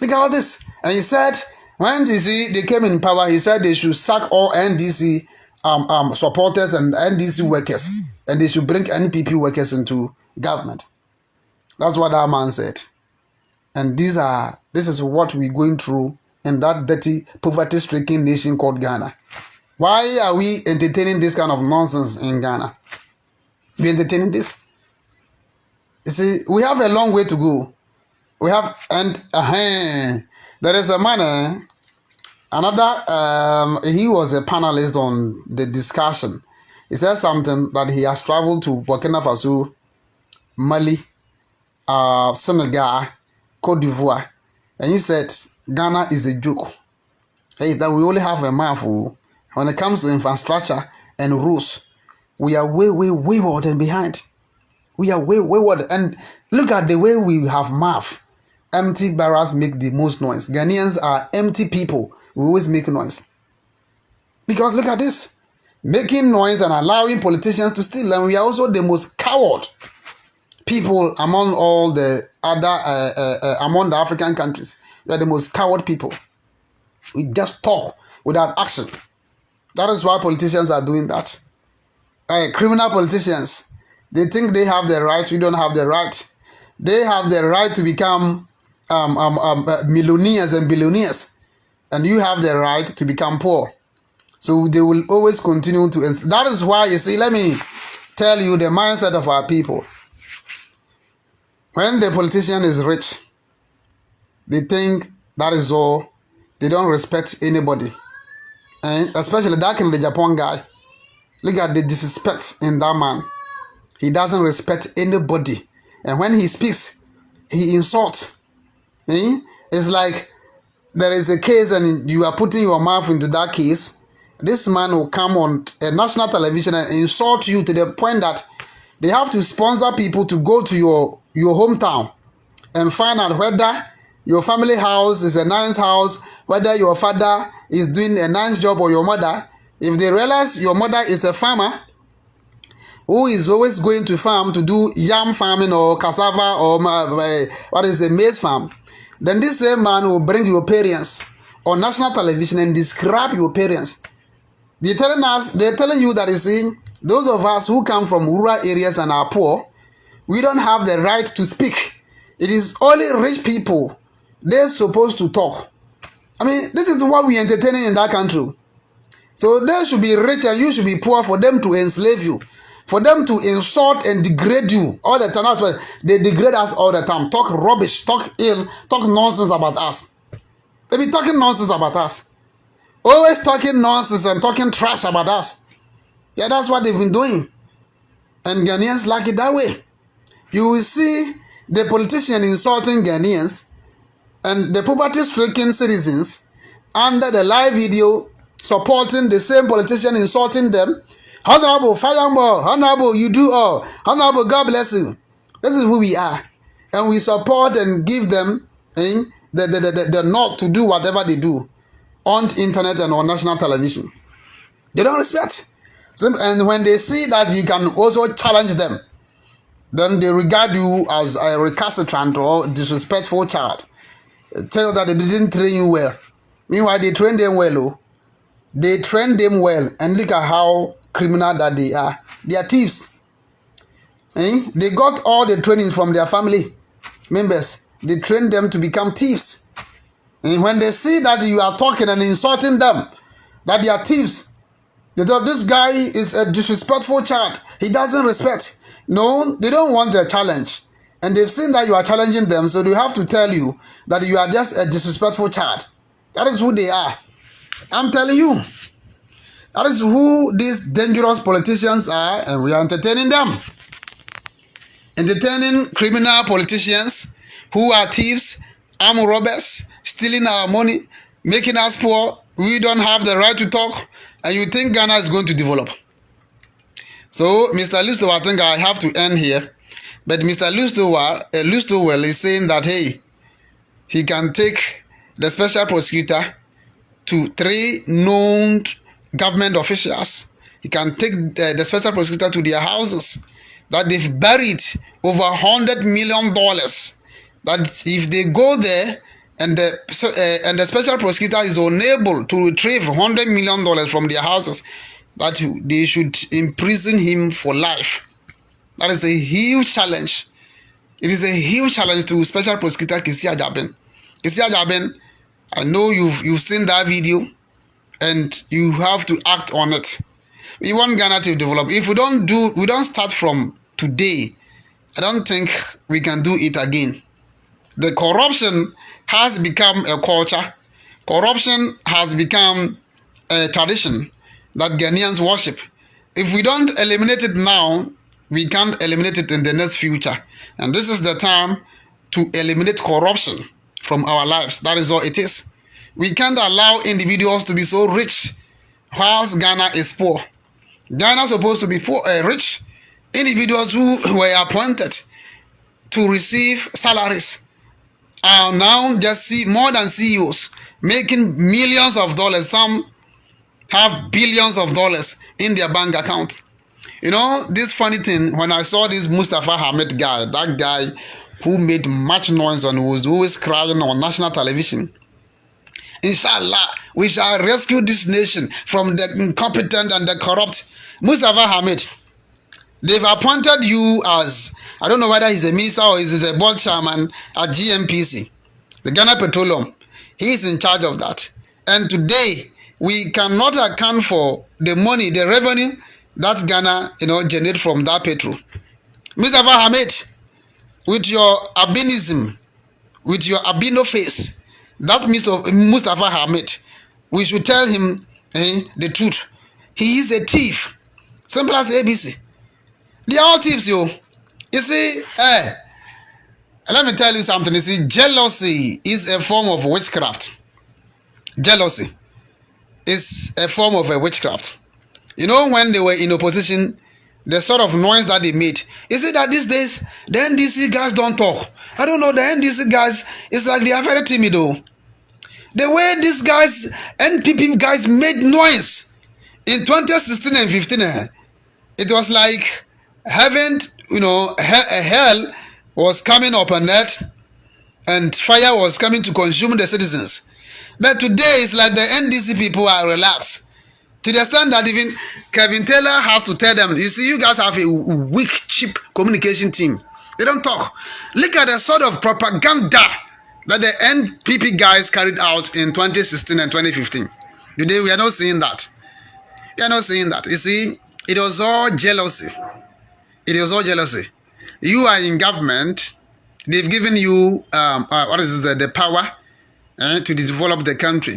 Look at all this. And he said, when they came in power, he said they should sack all NDC supporters and NDC workers. And they should bring NPP workers into government. That's what that man said. And this is what we're going through in that dirty, poverty-stricken nation called Ghana. Why are we entertaining this kind of nonsense in Ghana? We entertaining this? You see, we have a long way to go. We have, and there is a man, he was a panelist on the discussion. He said something that he has traveled to Burkina Faso, Mali, Senegal, Cote d'Ivoire, and he said Ghana is a joke. Hey, that we only have a map when it comes to infrastructure and rules. We are way wayward and behind. We are way wayward, and look at the way we have math. Empty barrels make the most noise. Ghanaians are empty people. We always make noise. Because look at this. Making noise and allowing politicians to steal. And we are also the most coward people among all the other, among the African countries. We are the most coward people. We just talk without action. That is why politicians are doing that. Criminal politicians, they think they have the right. We don't have the right. They have the right to become millionaires and billionaires, and you have the right to become poor. So they will always continue to. That is why, you see, let me tell you the mindset of our people. When the politician is rich, they think that is all. They don't respect anybody, and especially that in the Japan guy. Look at the disrespect in that man. He doesn't respect anybody, and when he speaks, he insults. It's like there is a case and you are putting your mouth into that case. This man will come on a national television and insult you to the point that they have to sponsor people to go to your hometown and find out whether your family house is a nice house, whether your father is doing a nice job or your mother. If they realize your mother is a farmer who is always going to farm to do yam farming or cassava or maize farm, then this same man will bring your parents on national television and describe your parents. They're telling you that, you see, those of us who come from rural areas and are poor, we don't have the right to speak. It is only rich people. They're supposed to talk. I mean, this is what we're entertaining in that country. So they should be rich and you should be poor for them to enslave you. For them to insult and degrade you all the time. That's why they degrade us all the time. Talk rubbish, talk ill, talk nonsense about us. They be talking nonsense about us. Always talking nonsense and talking trash about us. Yeah, that's what they've been doing. And Ghanaians like it that way. You will see the politician insulting Ghanaians and the poverty-stricken citizens under the live video supporting the same politician insulting them. Honorable, fire more. Honorable, you do all. Honorable, God bless you. This is who we are. And we support and give them the nod to do whatever they do on the internet and on national television. They don't respect. And when they see that you can also challenge them, then they regard you as a recalcitrant or disrespectful child. Tell that they didn't train you well. Meanwhile, they train them well. Oh. They train them well. And look at how criminal that they are. They are thieves. They got all the training from their family members. They train them to become thieves. And when they see that you are talking and insulting them, that they are thieves, they thought this guy is a disrespectful child. He doesn't respect. No, they don't want a challenge. And they've seen that you are challenging them, so they have to tell you that you are just a disrespectful child. That is who they are. I'm telling you. That is who these dangerous politicians are, and we are entertaining them. Entertaining criminal politicians, who are thieves, armed robbers, stealing our money, making us poor. We don't have the right to talk, and you think Ghana is going to develop. So, Mr. Lustow, I think I have to end here. But Mr. Lustow is saying that, hey, he can take the special prosecutor to 3 known government officials. He can take the special prosecutor to their houses, that they've buried over $100 million. That if they go there and the special prosecutor is unable to retrieve $100 million from their houses, that they should imprison him for life. That is a huge challenge. It is a huge challenge to Special Prosecutor Kissi Agyaben. Kissi Agyaben, I know you've seen that video, and you have to act on it. We want Ghana to develop. If we don't start from today, I don't think we can do it again. The corruption has become a culture. Corruption has become a tradition that Ghanaians worship. If we don't eliminate it now, we can't eliminate it in the next future. And this is the time to eliminate corruption from our lives. That is all it is. We can't allow individuals to be so rich whilst Ghana is poor. Ghana is supposed to be poor, rich. Individuals who were appointed to receive salaries are now just more than CEOs, making millions of dollars. Some have billions of dollars in their bank account. You know, this funny thing, when I saw this Mustafa Ahmed guy, that guy who made much noise and was always crying on national television, inshallah, we shall rescue this nation from the incompetent and the corrupt. Mustafa Ahmed, they've appointed you as, I don't know whether he's a minister or is the board chairman at GMPC, the Ghana Petroleum. He is in charge of that. And today, we cannot account for the money, the revenue that Ghana, generate from that petrol. Mustafa Ahmed, with your albinism, with your albino face, that Mustafa Ahmed, we should tell him the truth. He is a thief. Simple as ABC. They are all thieves, yo. You see, let me tell you something. You see, jealousy is a form of witchcraft. Jealousy is a form of a witchcraft. You know, when they were in opposition, the sort of noise that they made. You see that these days, the NDC guys don't talk. I don't know, the NDC guys, it's like they are very timid though. The way these guys, NPP guys made noise in 2016 and 15, it was like heaven, hell was coming up on earth and fire was coming to consume the citizens. But today, it's like the NDC people are relaxed. To the extent that even Kevin Taylor has to tell them, you see, you guys have a weak, cheap communication team. They don't talk. Look at the sort of propaganda that the NPP guys carried out in 2016 and 2015. Today, we are not seeing that. We are not seeing that. You see, it was all jealousy. It was all jealousy. You are in government. They've given you, the power to develop the country.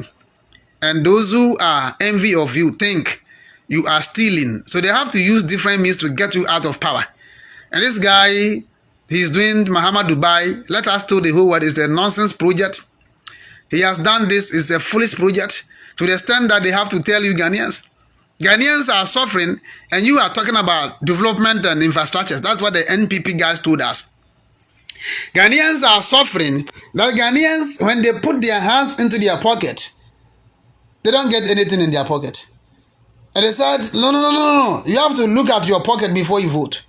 And those who are envy of you think you are stealing. So they have to use different means to get you out of power. And this guy, he's doing Muhammad Dubai. Let us tell the whole world it's a nonsense project. He has done this. It's a foolish project to the extent that they have to tell you Ghanaians. Ghanaians are suffering and you are talking about development and infrastructure. That's what the NPP guys told us. Ghanaians are suffering. That Ghanaians, when they put their hands into their pocket, they don't get anything in their pocket. And they said, no. You have to look at your pocket before you vote.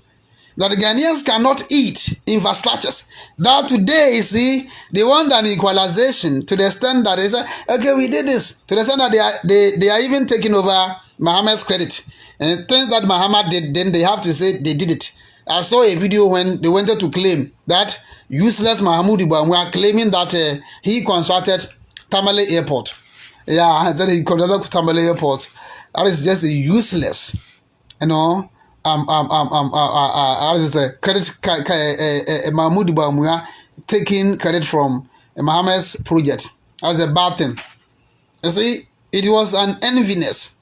That the Ghanaians cannot eat infrastructures. That today, you see, they want an equalization to the extent that they say, okay, we did this. To the extent that they are even taking over Muhammad's credit. And things that Muhammad did, then they have to say they did it. I saw a video when they wanted to claim that useless Mahmoud Ibamwa claiming that he constructed Tamale Airport. Yeah, I said he constructed Tamale Airport. That is just useless, credit Mahmoud Ibamwa taking credit from Muhammad's project. That's a bad thing. You see, it was an enviness.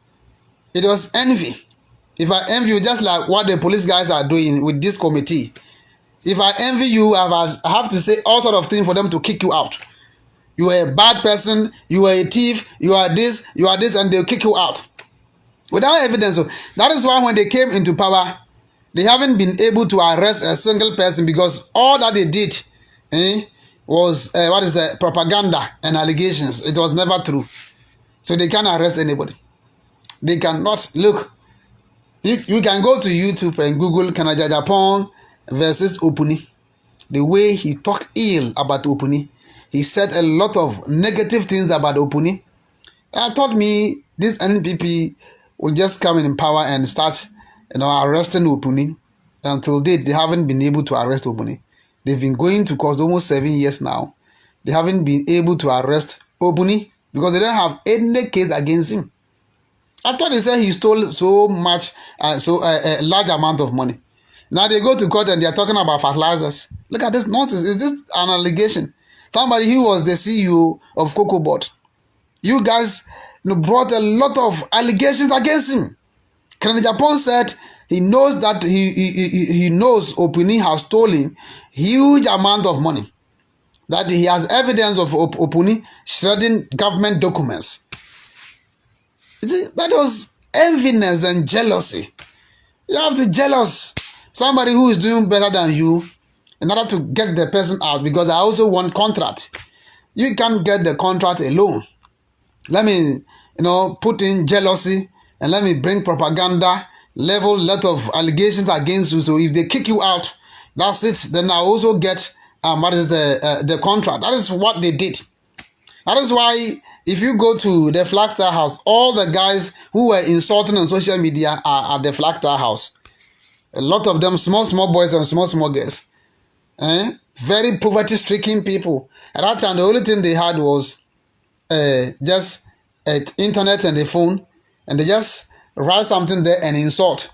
It was envy. If I envy you, just like what the police guys are doing with this committee, If I envy you, I have to say all sort of things for them to kick you out. You are a bad person, you are a thief, you are this, and they'll kick you out. Without evidence. So that is why when they came into power, they haven't been able to arrest a single person because all that they did was propaganda and allegations. It was never true. So they can't arrest anybody. They cannot. Look, you can go to YouTube and Google Kissi Agyaben versus Opuni. The way he talked ill about Opuni. He said a lot of negative things about Opuni. I thought this NPP will just come in power and start arresting Opuni. Until date, they haven't been able to arrest Opuni. They've been going to court almost 7 years now. They haven't been able to arrest Opuni because they don't have any case against him. I thought they said he stole so much, a large amount of money. Now they go to court and they are talking about fertilizers. Look at this nonsense. Is this an allegation? Somebody who was the CEO of Cocoa Board. You guys brought a lot of allegations against him. Kissi Agyaben said he knows that he knows Opuni has stolen huge amount of money. That he has evidence of Opuni shredding government documents. That was enviness and jealousy. You have to jealous somebody who is doing better than you in order to get the person out because I also want contract. You can't get the contract alone. Let me, put in jealousy and let me bring propaganda, level a lot of allegations against you. So if they kick you out, that's it. Then I also get the contract. That is what they did. That is why if you go to the Flagstaff House, all the guys who were insulting on social media are at the Flagstaff House. A lot of them small boys and small girls. Very poverty-stricken people. At that time, the only thing they had was just internet and the phone, and they just write something there and insult.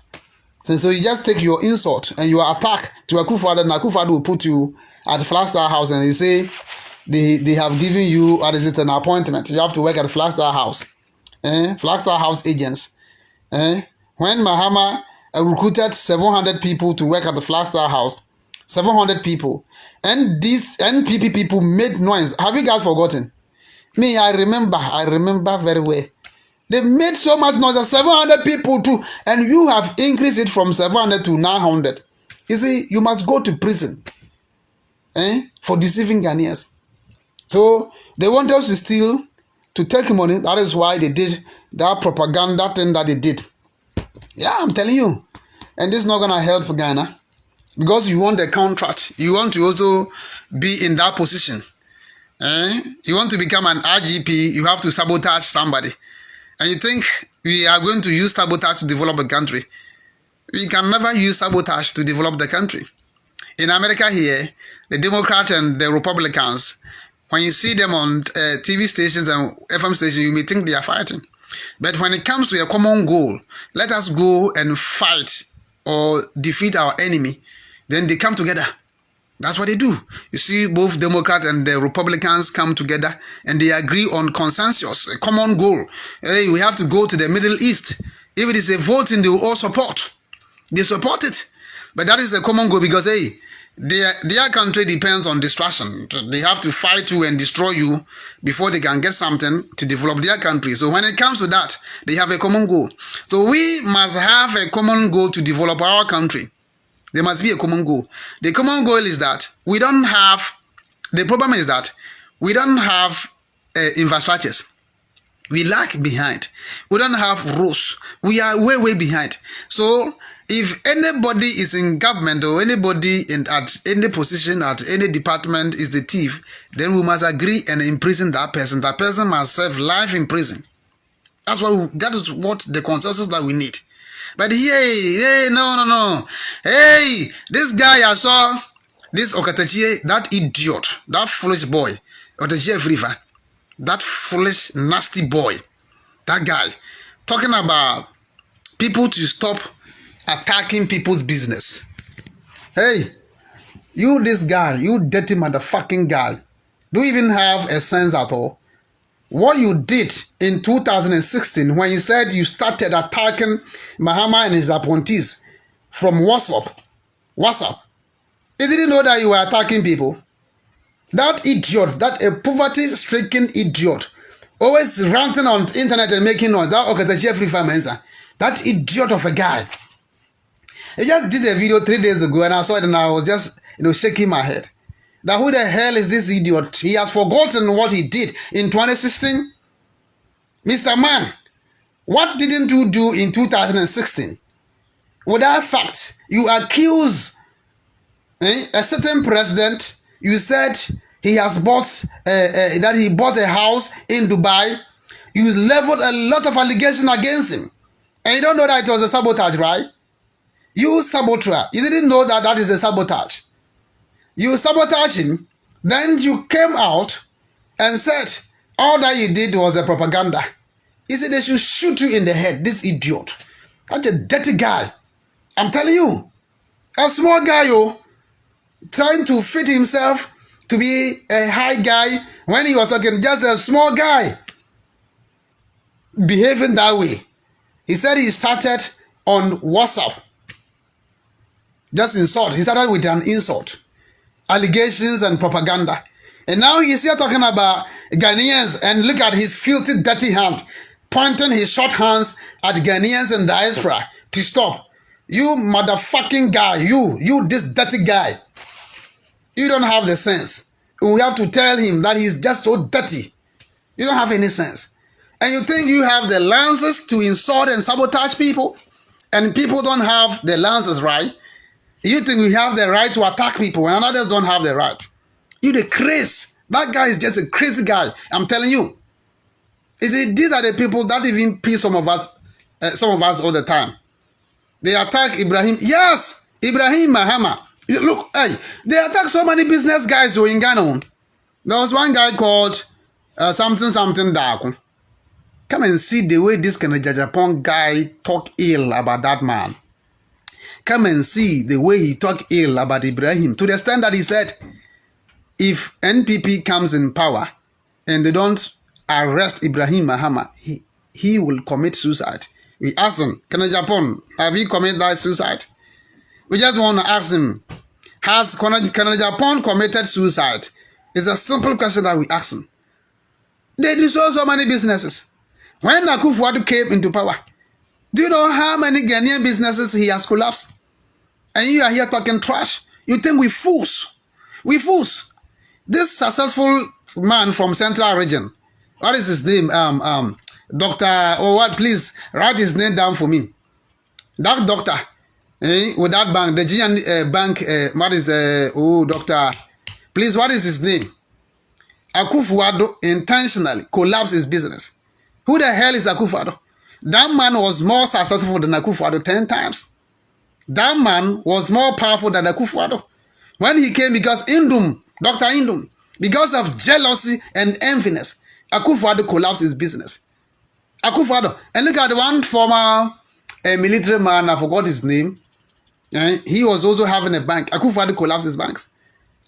So you just take your insult and your attack to Akufo-Addo, and Akufo-Addo will put you at the Flagstaff House, and they say they have given you an appointment. You have to work at the Flagstaff House. Flagstaff House agents. When Mahama recruited 700 people to work at the Flagstaff House, 700 people, and these NPP people made noise. Have you guys forgotten? Me, I remember very well. They made so much noise that 700 people too, and you have increased it from 700 to 900. You see, you must go to prison for deceiving Ghanaians. So they want us to steal, to take money. That is why they did that propaganda thing that they did. Yeah, I'm telling you. And this is not going to help Ghana. Because you want a contract. You want to also be in that position. You want to become an RGP, you have to sabotage somebody. And you think we are going to use sabotage to develop a country. We can never use sabotage to develop the country. In America here, the Democrats and the Republicans, when you see them on TV stations and FM stations, you may think they are fighting. But when it comes to a common goal, let us go and fight or defeat our enemy, then they come together. That's what they do. You see, both Democrats and the Republicans come together and they agree on consensus, a common goal. Hey, we have to go to the Middle East. If it is a voting, they will all support. They support it. But that is a common goal because, hey, their country depends on destruction. They have to fight you and destroy you before they can get something to develop their country. So when it comes to that, they have a common goal. So we must have a common goal to develop our country. There must be a common goal. The common goal is that we don't have, the problem is that we don't have infrastructures. We lag behind. We don't have roads. We are way behind. So if anybody is in government or anybody at any position, at any department is the thief, then we must agree and imprison that person. That person must serve life in prison. That is what the consensus that we need. But hey, no. Hey, this guy I saw, this Okatachie, that idiot, that foolish boy, Okatachie Frifa, that foolish, nasty boy, that guy, talking about people to stop attacking people's business. Hey, you this guy, you dirty motherfucking guy, do you even have a sense at all? What you did in 2016 when you said you started attacking Mahama and his appointees from WhatsApp. He didn't know that you were attacking people. That idiot, that a poverty-stricken idiot, always ranting on internet and making noise. That idiot of a guy. He just did a video 3 days ago, and I saw it, and I was just, shaking my head. That who the hell is this idiot? He has forgotten what he did in 2016. Mr. Man, what didn't you do in 2016? With that fact, you accuse a certain president. You said he has bought that he bought a house in Dubai. You leveled a lot of allegations against him, and you don't know that it was a sabotage, right? You saboteur. You didn't know that that is a sabotage. You sabotage him, then you came out and said all that you did was a propaganda. He said they should shoot you in the head, this idiot. Such a dirty guy. I'm telling you, a small guy, trying to fit himself to be a high guy when he was talking, just a small guy behaving that way. He said he started on WhatsApp. Just insult. He started with an insult. Allegations and propaganda. And now he's here talking about Ghanaians, and look at his filthy, dirty hand, pointing his short hands at Ghanaians and diaspora to stop. You motherfucking guy, you this dirty guy. You don't have the sense. We have to tell him that he's just so dirty. You don't have any sense. And you think you have the lances to insult and sabotage people? And people don't have the lances, right? You think we have the right to attack people and others don't have the right. You the crazy. That guy is just a crazy guy. I'm telling you. These are the people that even piss some of us all the time. They attack Ibrahim. Yes, Ibrahim Mahama. Look, hey, they attack so many business guys in Ghana. There was one guy called something Daku. Come and see the way this kind of Japan guy talk ill about that man. Come and see the way he talk ill about Ibrahim, to the extent that he said, if NPP comes in power and they don't arrest Ibrahim Mahama, he will commit suicide. We asked him, Kana Japan, have you committed that suicide? We just want to ask him, has Kana Japan committed suicide? It's a simple question that we ask him. They destroy so many businesses. When Akufo-Addo came into power, do you know how many Ghanaian businesses he has collapsed? And you are here talking trash. You think we fools? We fools. This successful man from Central Region, what is his name? Doctor, or what? Please write his name down for me. That doctor, with that bank, the GN bank, what is the, doctor, please, what is his name? Akufo-Addo intentionally collapsed his business. Who the hell is Akufo-Addo? That man was more successful than Akufo-Addo 10 times. That man was more powerful than Akufo-Addo. When he came, because Dr. Indum, because of jealousy and enviness, Akufo-Addo collapsed his business. Akufo-Addo. And look at one former military man, I forgot his name. He was also having a bank. Akufo-Addo collapsed his banks.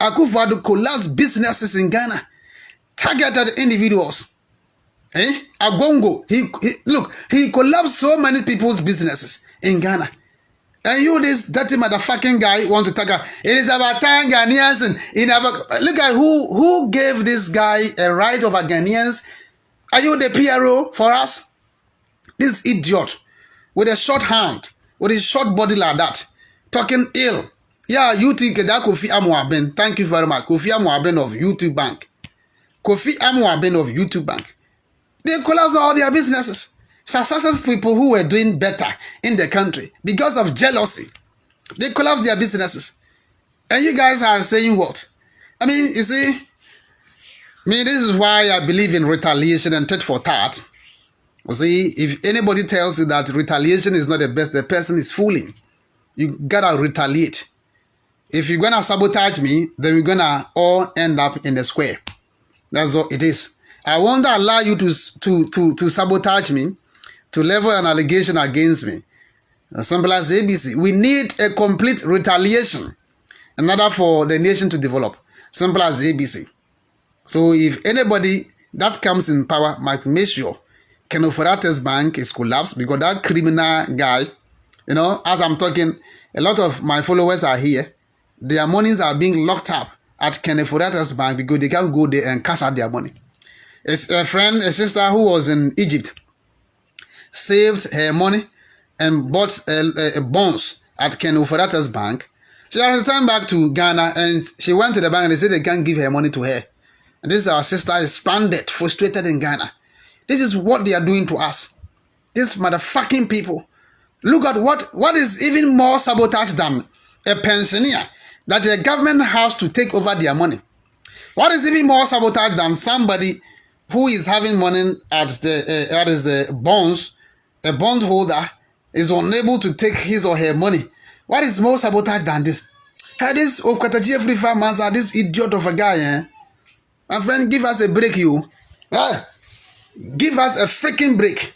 Akufo-Addo collapsed businesses in Ghana. Targeted individuals. Agongo. He collapsed so many people's businesses in Ghana. And you, this dirty motherfucking guy, want to talk about, it is about time Ghanaians and look at who gave this guy a right over Ghanaians. Are you the PRO for us? This idiot with a short hand, with his short body like that, talking ill. Yeah, you think that Kofi Agyaben. Thank you very much. Kofi Agyaben of YouTube Bank. Kofi Agyaben of YouTube Bank. They collapsed all their businesses. Successful people who were doing better in the country, because of jealousy, they collapsed their businesses. And you guys are saying what? I mean, you see, this is why I believe in retaliation and tit for tat. You see, if anybody tells you that retaliation is not the best, the person is fooling. You gotta retaliate. If you're gonna sabotage me, then we're gonna all end up in the square. That's all it is. I won't allow you to sabotage me, to level an allegation against me. As simple as ABC. We need a complete retaliation in order for the nation to develop. Simple as ABC. So if anybody that comes in power might make sure Kenoferates Bank is collapsed, because that criminal guy, as I'm talking, a lot of my followers are here. their monies are being locked up at Keneforiata's bank because they can't go there and cash out their money. It's a sister who was in Egypt, saved her money and bought bonds at Keneforiata's bank. She has returned back to Ghana and she went to the bank and they said they can't give her money to her. And this our sister is stranded, frustrated in Ghana. This is what they are doing to us. These motherfucking people. Look at what is even more sabotage than a pensioner that the government has to take over their money. What is even more sabotage than somebody who is having money at the bonds, a bondholder is unable to take his or her money. What is more sabotage than this? This Okataji Free Farmers are this idiot of a guy, eh? My friend, give us a break, you. Give us a freaking break.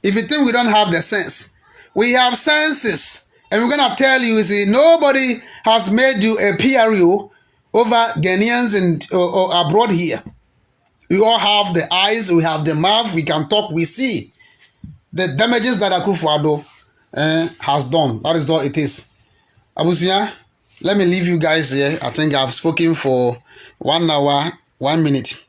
If you think we don't have the sense, we have senses. And we're going to tell you, see, nobody has made you a PRO over Ghanaians and abroad here. We all have the eyes, we have the mouth, we can talk, we see the damages that Akufo-Addo has done. That is all it is. Abusia, let me leave you guys here. I think I've spoken for 1 hour, 1 minute.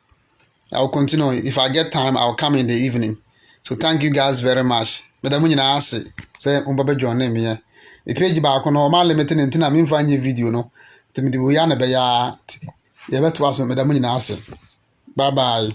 I'll continue. If I get time, I'll come in the evening. So thank you guys very much. Madam Munina Ase, say Umbabe John name here. The page back on all limited and Tina mean find your video, no? Timothy Wiana Bayat. You better was Madam Munina Ase. Bye bye.